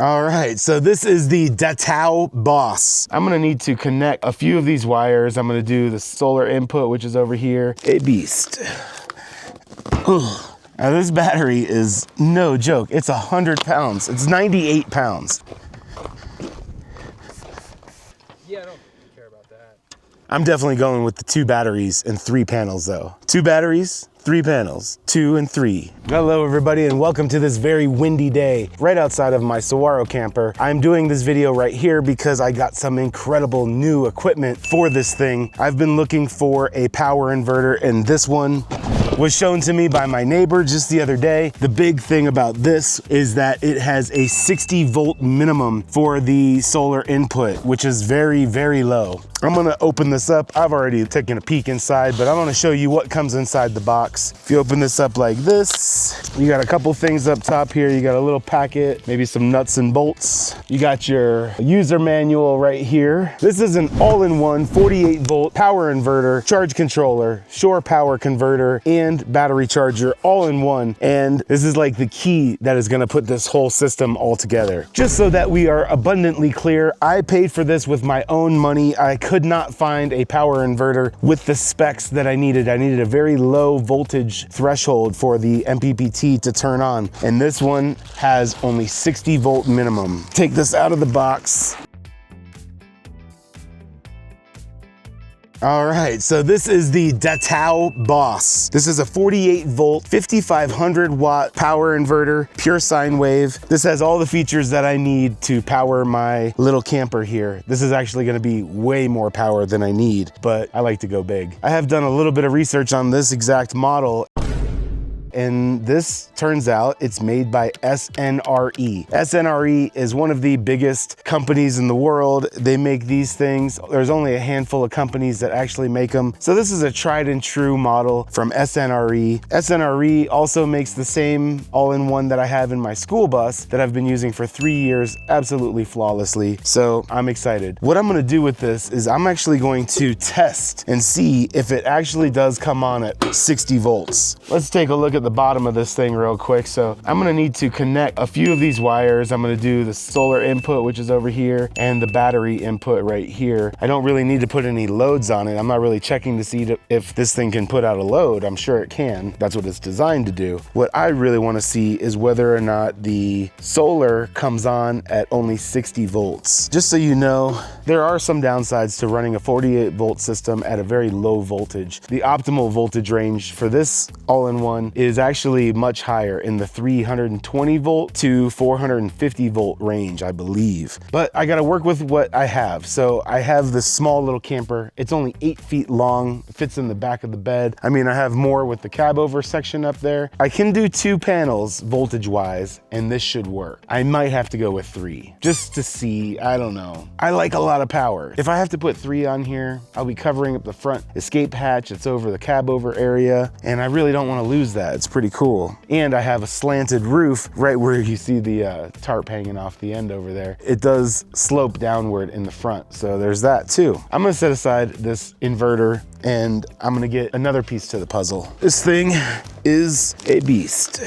All right, so this is the DATOU Boss. I'm gonna need to connect a few of these wires. I'm gonna do the solar input, which is over here. A beast. Now this battery is no joke. It's 100 pounds. It's 98 pounds. Yeah, I don't care about that. I'm definitely going with the 2 batteries and 3 panels though. 2 batteries, 3 panels, 2 and 3. Hello everybody and welcome to this very windy day right outside of my Saguaro camper. I'm doing this video right here because I got some incredible new equipment for this thing. I've been looking for a power inverter and this one was shown to me by my neighbor just the other day. The big thing about this is that it has a 60 volt minimum for the solar input, which is very, very low. I'm gonna open this up. I've already taken a peek inside, but I wanna show you what comes inside the box. If you open this up like this, you got a couple things up top here. You got a little packet, maybe some nuts and bolts. You got your user manual right here. This is an all-in-one 48 volt power inverter, charge controller, shore power converter, and battery charger all in one. And this is like the key that is gonna put this whole system all together. Just so that we are abundantly clear, I paid for this with my own money. I could not find a power inverter with the specs that I needed. I needed a very low voltage threshold for the MPPT to turn on. And this one has only 60 volt minimum. Take this out of the box. All right, so this is the DATOU Boss. This is a 48 volt, 5500 watt power inverter, pure sine wave. This has all the features that I need to power my little camper here. This is actually gonna be way more power than I need, but I like to go big. I have done a little bit of research on this exact model. And this turns out it's made by SNRE. SNRE is one of the biggest companies in the world. They make these things. There's only a handful of companies that actually make them. So this is a tried and true model from SNRE. SNRE also makes the same all-in-one that I have in my school bus that I've been using for 3 years absolutely flawlessly. So I'm excited. What I'm gonna do with this is I'm actually going to test and see if it actually does come on at 60 volts. Let's take a look at the bottom of this thing real quick. So I'm gonna need to connect a few of these wires. I'm gonna do the solar input, which is over here, and the battery input right here. I don't really need to put any loads on it. I'm not really checking to see if this thing can put out a load. I'm sure it can. That's what it's designed to do. What I really wanna see is whether or not the solar comes on at only 60 volts. Just so you know, there are some downsides to running a 48 volt system at a very low voltage. The optimal voltage range for this all-in-one is actually much higher in the 320 volt to 450 volt range, I believe. But I gotta work with what I have. So I have this small little camper. It's only 8 feet long, fits in the back of the bed. I mean, I have more with the cab over section up there. I can do 2 panels voltage wise, and this should work. I might have to go with 3 just to see, I don't know. I like a lot of power. If I have to put 3 on here, I'll be covering up the front escape hatch. It's over the cab over area, and I really don't wanna lose that. It's pretty cool. And I have a slanted roof right where you see the tarp hanging off the end over there. It does slope downward in the front, so there's that too. I'm gonna set aside this inverter and I'm gonna get another piece to the puzzle. This thing is a beast.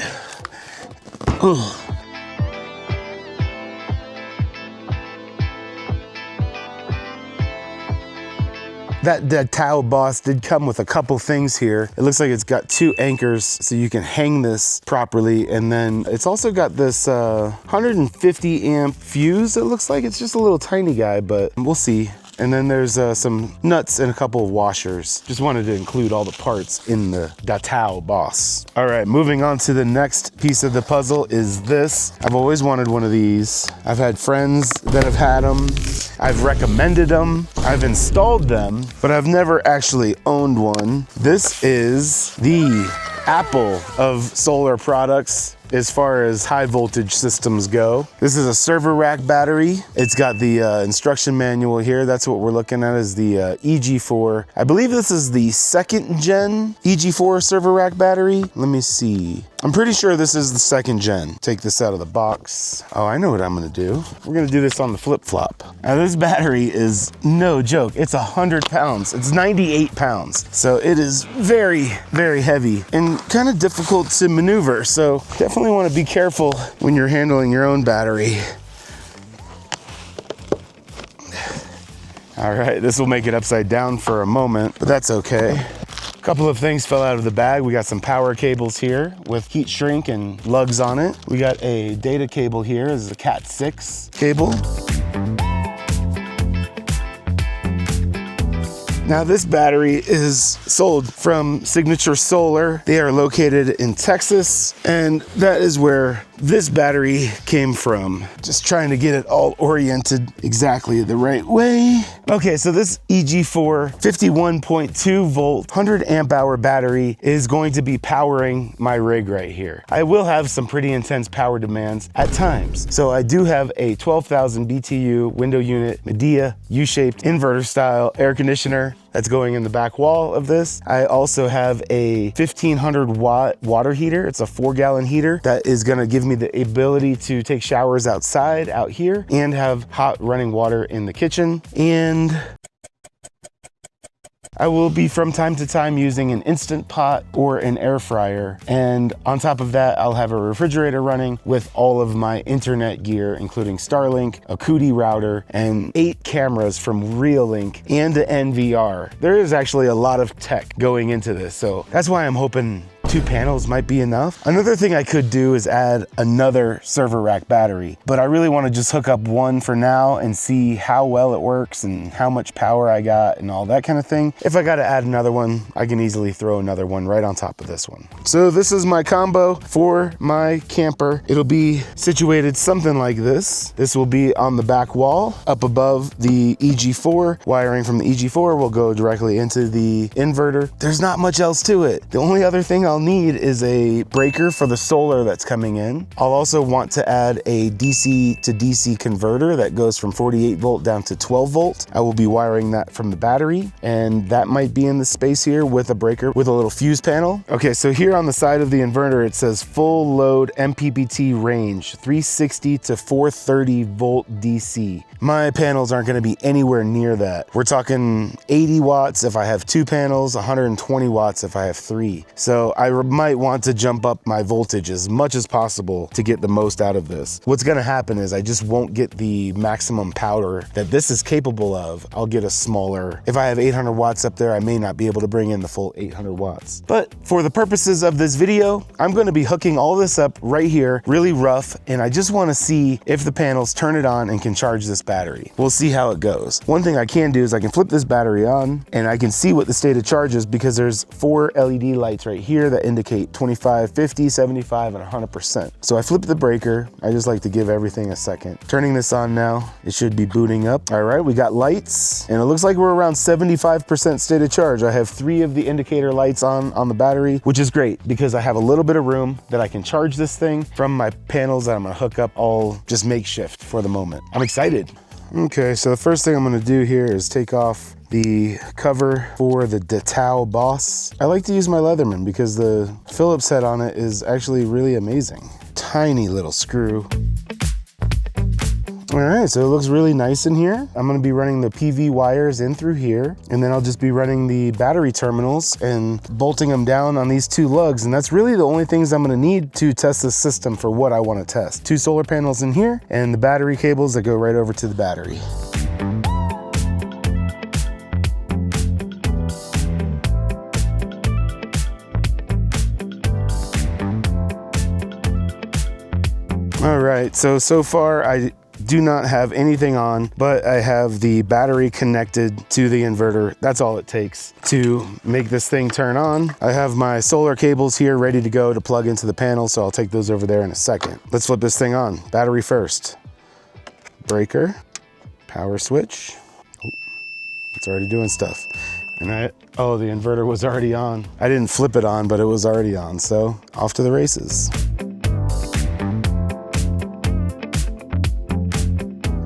That DATOU Boss did come with a couple things here. It looks like it's got 2 anchors so you can hang this properly. And then it's also got this 150 amp fuse. It looks like it's just a little tiny guy, but we'll see. And then there's some nuts and a couple of washers. Just wanted to include all the parts in the DATOU Boss. All right, moving on to the next piece of the puzzle is this. I've always wanted one of these. I've had friends that have had them. I've recommended them. I've installed them, but I've never actually owned one. This is the Apple of solar products as far as high voltage systems go. This is a server rack battery. It's got the instruction manual here. That's what we're looking at, is the EG4. I believe this is the 2nd gen EG4 server rack battery. Let me see. I'm pretty sure this is the 2nd gen. Take this out of the box. Oh, I know what I'm gonna do. We're gonna do this on the flip-flop. Now this battery is no joke. It's 100 pounds. It's 98 pounds. So it is very, very heavy and kind of difficult to maneuver. So definitely want to be careful when you're handling your own battery. All right, this will make it upside down for a moment, but that's okay. A couple of things fell out of the bag. We got some power cables here with heat shrink and lugs on it. We got a data cable here. This is a Cat 6 cable. Now this battery is sold from Signature Solar. They are located in Texas, and that is where this battery came from. Just trying to get it all oriented exactly the right way. Okay, so this EG4 51.2 volt, 100 amp hour battery is going to be powering my rig right here. I will have some pretty intense power demands at times. So I do have a 12,000 BTU window unit, Medea U-shaped inverter style air conditioner that's going in the back wall of this. I also have a 1500 watt water heater. It's a 4-gallon heater that is gonna give me the ability to take showers outside, out here, and have hot running water in the kitchen. And I will be from time to time using an Instant Pot or an air fryer. And on top of that, I'll have a refrigerator running with all of my internet gear, including Starlink, a Cootie router, and 8 cameras from Reolink and an NVR. There is actually a lot of tech going into this, so that's why I'm hoping 2 panels might be enough. Another thing I could do is add another server rack battery, but I really want to just hook up one for now and see how well it works and how much power I got and all that kind of thing. If I got to add another one, I can easily throw another one right on top of this one. So this is my combo for my camper. It'll be situated something like this. This will be on the back wall up above the EG4. Wiring from the EG4 will go directly into the inverter. There's not much else to it. The only other thing I'll need is a breaker for the solar that's coming in. I'll also want to add a DC to DC converter that goes from 48 volt down to 12 volt. I will be wiring that from the battery, and that might be in the space here with a breaker with a little fuse panel. Okay, so here on the side of the inverter, it says full load MPPT range, 360 to 430 volt DC. My panels aren't gonna be anywhere near that. We're talking 80 watts if I have 2 panels, 120 watts if I have 3. So I might want to jump up my voltage as much as possible to get the most out of this. What's gonna happen is I just won't get the maximum power that this is capable of. I'll get a smaller, if I have 800 watts up there, I may not be able to bring in the full 800 watts. But for the purposes of this video, I'm gonna be hooking all this up right here, really rough, and I just wanna see if the panels turn it on and can charge this battery. We'll see how it goes. One thing I can do is I can flip this battery on and I can see what the state of charge is because there's 4 LED lights right here that indicate 25, 50, 75, and 100%. So I flip the breaker. I just like to give everything a second. Turning this on now, it should be booting up. All right, we got lights, and it looks like we're around 75% state of charge. I have 3 of the indicator lights on the battery, which is great because I have a little bit of room that I can charge this thing from my panels that I'm gonna hook up all just makeshift for the moment. I'm excited. Okay, so the first thing I'm gonna do here is take off the cover for the DATOU Boss. I like to use my Leatherman because the Phillips head on it is actually really amazing. Tiny little screw. All right, so it looks really nice in here. I'm gonna be running the PV wires in through here, and then I'll just be running the battery terminals and bolting them down on these 2 lugs, and that's really the only things I'm gonna need to test this system for what I wanna test. 2 solar panels in here, and the battery cables that go right over to the battery. All right, so far I do not have anything on, but I have the battery connected to the inverter. That's all it takes to make this thing turn on. I have my solar cables here ready to go to plug into the panel, so I'll take those over there in a second. Let's flip this thing on. Battery first. Breaker, power switch. Oh, it's already doing stuff. And oh, the inverter was already on. I didn't flip it on, but it was already on, so off to the races.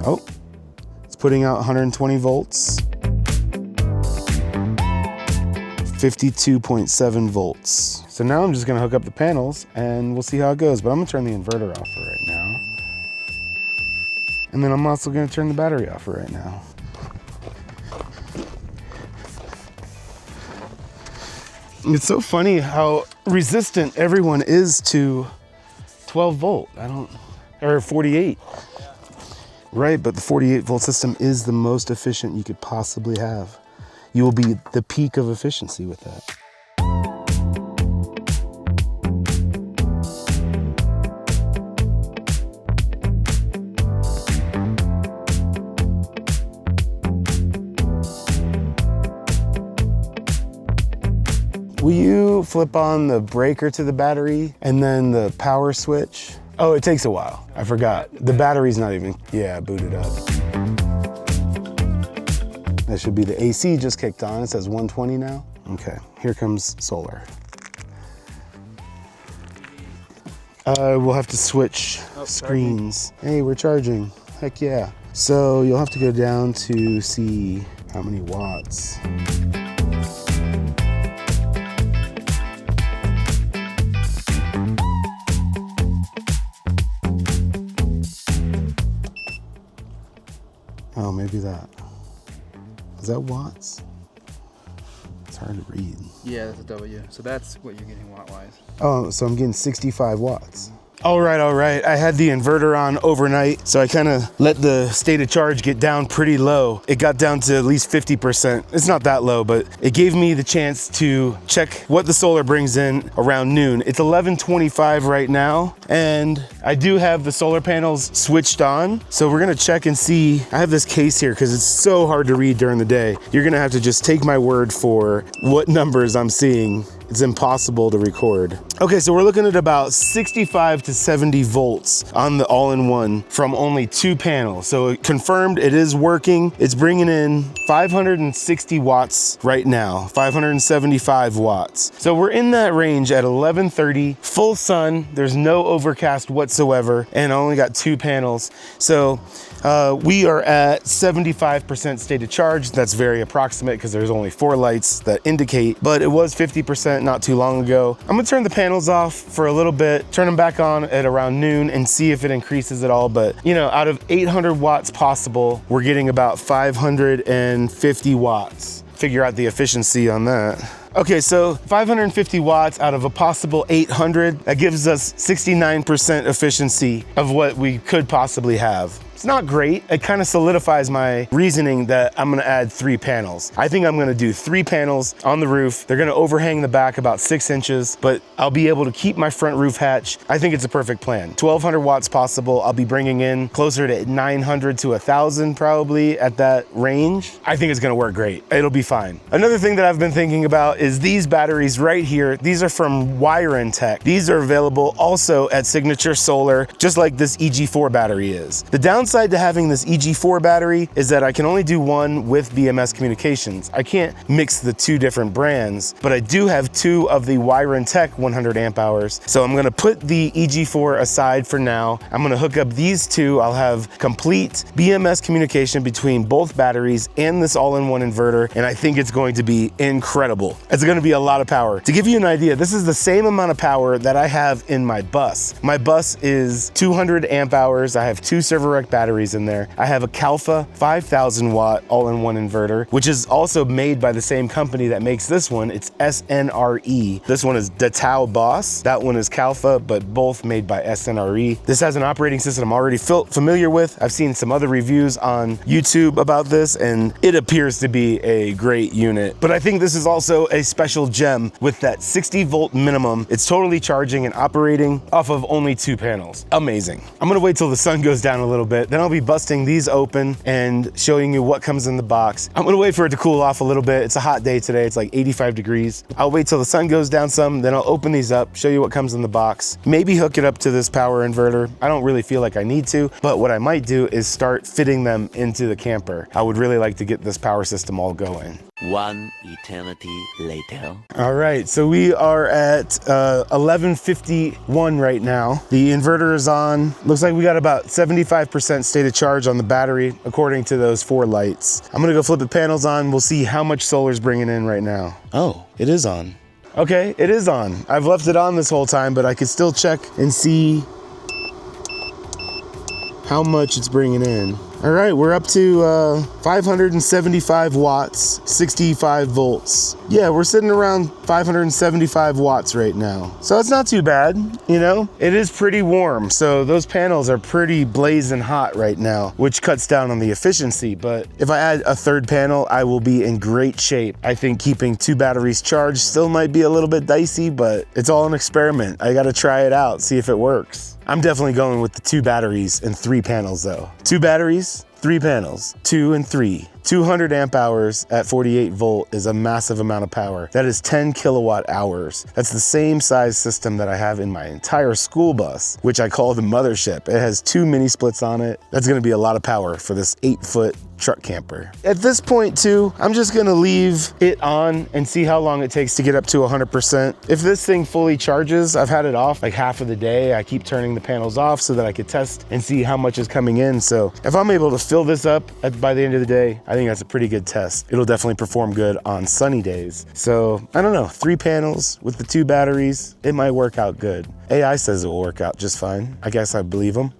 Oh, it's putting out 120 volts. 52.7 volts. So now I'm just gonna hook up the panels and we'll see how it goes, but I'm gonna turn the inverter off for right now. And then I'm also gonna turn the battery off for right now. It's so funny how resistant everyone is to 12 volt. Or 48. Right, but the 48 volt system is the most efficient you could possibly have. You will be the peak of efficiency with that. Will you flip on the breaker to the battery and then the power switch? Oh, it takes a while. I forgot. The battery's not even, booted up. That should be the AC just kicked on. It says 120 now. Okay, here comes solar. We'll have to switch screens. Hey, we're charging. Heck yeah. So you'll have to go down to see how many watts. Oh, maybe that. Is that watts? It's hard to read. Yeah, that's a W. So that's what you're getting watt-wise. Oh, so I'm getting 65 watts. All right. I had the inverter on overnight, so I kind of let the state of charge get down pretty low. It got down to at least 50%. It's not that low, but it gave me the chance to check what the solar brings in around noon. It's 11:25 right now, and I do have the solar panels switched on. So we're gonna check and see. I have this case here because it's so hard to read during the day. You're gonna have to just take my word for what numbers I'm seeing. It's impossible to record. Okay, so we're looking at about 65 to 70 volts on the all-in-one from only 2 panels. So it confirmed it is working. It's bringing in 560 watts right now, 575 watts. So we're in that range at 11:30, full sun. There's no overcast whatsoever, and I only got 2 panels. So we are at 75% state of charge. That's very approximate because there's only 4 lights that indicate, but it was 50% not too long ago. I'm gonna turn the panels off for a little bit, turn them back on at around noon and see if it increases at all. But you know, out of 800 watts possible, we're getting about 550 watts. Figure out the efficiency on that. Okay, so 550 watts out of a possible 800, that gives us 69% efficiency of what we could possibly have. It's not great. It kind of solidifies my reasoning that I'm gonna add 3 panels. I think I'm gonna do 3 panels on the roof. They're gonna overhang the back about 6 inches, but I'll be able to keep my front roof hatch. I think it's a perfect plan. 1200 watts possible. I'll be bringing in closer to 900 to 1000 probably at that range. I think it's gonna work great. It'll be fine. Another thing that I've been thinking about is these batteries right here. These are from Wire Tech. These are available also at Signature Solar, just like this EG4 battery is. The downside to having this EG4 battery is that I can only do one with BMS communications. I can't mix the 2 different brands, but I do have 2 of the Wire Tech 100 amp hours. So I'm gonna put the EG4 aside for now. I'm gonna hook up these 2. I'll have complete BMS communication between both batteries and this all-in-one inverter, and I think it's going to be incredible. It's gonna be a lot of power. To give you an idea, this is the same amount of power that I have in my bus. My bus is 200 amp hours. I have 2 server rack batteries in there. I have a Calfa 5000 watt all-in-one inverter, which is also made by the same company that makes this one. It's SNRE. This one is DATOU BOSS. That one is Calfa, but both made by SNRE. This has an operating system I'm already familiar with. I've seen some other reviews on YouTube about this, and it appears to be a great unit. But I think this is also a special gem with that 60 volt minimum. It's totally charging and operating off of only 2 panels. Amazing. I'm gonna wait till the sun goes down a little bit, then I'll be busting these open and showing you what comes in the box. I'm gonna wait for it to cool off a little bit. It's a hot day today. It's like 85 degrees. I'll wait till the sun goes down some, then I'll open these up, show you what comes in the box. Maybe hook it up to this power inverter. I don't really feel like I need to, but what I might do is start fitting them into the camper. I would really like to get this power system all going. One eternity later. All right, so we are at 11:51 right now. The inverter is on. Looks like we got about 75% state of charge on the battery, according to those 4 lights. I'm gonna go flip the panels on. We'll see how much solar's bringing in right now. Oh, it is on. Okay, it is on. I've left it on this whole time, but I could still check and see how much it's bringing in. All right, we're up to 575 watts, 65 volts. Yeah, we're sitting around 575 watts right now. So it's not too bad, you know? It is pretty warm, so those panels are pretty blazing hot right now, which cuts down on the efficiency. But if I add a third panel, I will be in great shape. I think keeping 2 batteries charged still might be a little bit dicey, but it's all an experiment. I gotta try it out, see if it works. I'm definitely going with the 2 batteries and 3 panels though. 2 batteries, 3 panels, 2 and 3. 200 amp hours at 48 volt is a massive amount of power. That is 10 kilowatt hours. That's the same size system that I have in my entire school bus, which I call the mothership. It has 2 mini splits on it. That's gonna be a lot of power for this 8-foot truck camper. At this point too, I'm just gonna leave it on and see how long it takes to get up to 100%. If this thing fully charges, I've had it off like half of the day. I keep turning the panels off so that I could test and see how much is coming in. So if I'm able to fill this up by the end of the day, I think that's a pretty good test. It'll definitely perform good on sunny days. So I don't know, 3 panels with the 2 batteries, it might work out good. AI says it will work out just fine. I guess I believe them.